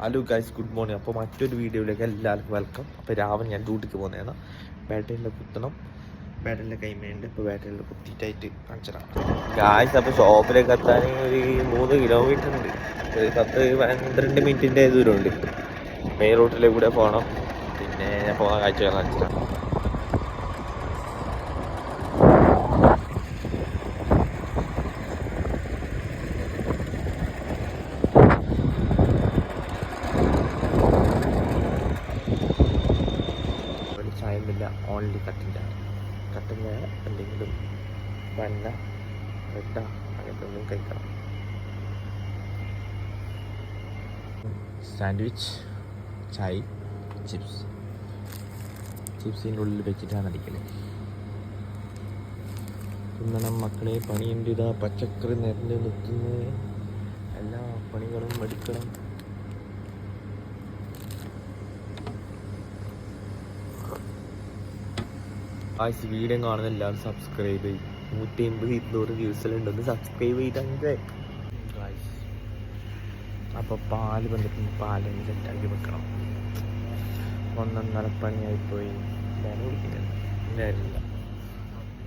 Hello guys, good morning. അപ്പോൾ മറ്റൊരു വീഡിയോയിലേക്ക് എല്ലാവർക്കും വെൽക്കം. അപ്പോൾ രാവിലെ ഞാൻ ഡ്യൂട്ടിക്ക് പോകുന്നതാണ്. ബാറ്ററിയിൽ കുത്തണം, ബാറ്ററിയിൽ കൈമയുണ്ട്. ഇപ്പോൾ ബാറ്ററിയിൽ കുത്തിയിട്ടായിട്ട് കാണിച്ചതാണ് ഗായ്സ്. അപ്പോൾ ഷോപ്പിലേക്ക് എത്താൻ ഒരു 3 കിലോമീറ്റർ ഉണ്ട്. ഒരു 10-12 മിനിറ്റിൻ്റെ ദൂരമുണ്ട്. മെയിൻ റൂട്ടിലേക്ക് കൂടെ പോകണം. പിന്നെ ഞാൻ പോകാൻ കാഴ്ചകൾ കാണിച്ചതാണ്. ചായമില്ല, ഓൺലി കട്ടിൻ്റെ എന്തെങ്കിലും വന്ന ബ്രെഡ അങ്ങനത്തെ ഒന്നും കഴിക്കണം. സാൻഡ്വിച്ച്, ചായ, ചിപ്സിൻ്റെ ഉള്ളിൽ വെച്ചിട്ടാണ് അടിക്കല്. തിന്നണം മക്കളെ, പണിയുണ്ട്. ഇതാ പച്ചക്കറി നിരന്ന് നിൽക്കുന്ന എല്ലാ പണികളും എടുക്കണം. ആഴ്ച വീഡിയോ കാണുന്ന എല്ലാവരും സബ്സ്ക്രൈബ് ചെയ്യും. 180 വ്യൂസിലുണ്ടെന്ന് സബ്സ്ക്രൈബ് ചെയ്തേ. അപ്പോൾ പാല് വന്നിട്ട് പാലിന് സെറ്റാക്കി വെക്കണം. 1.5 പണിയായിപ്പോയി. വേന കുടിക്കുന്നില്ല, ഇല്ലായിരുന്നില്ല.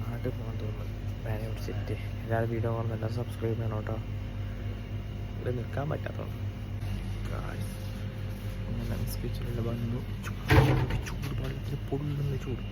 നാട്ടിൽ പോകാൻ തോന്നുന്നു. വേന കുടിച്ചിട്ട് എല്ലാവരും വീഡിയോ കാണുന്ന എല്ലാവരും സബ്സ്ക്രൈബ് ചെയ്യണം കേട്ടോ. ഇവിടെ നിൽക്കാൻ പറ്റാത്തോ സ്പീച്ചിലുള്ള വന്നു. ചൂട് പാടത്തിന് പൊള്ളുന്ന ചൂട്.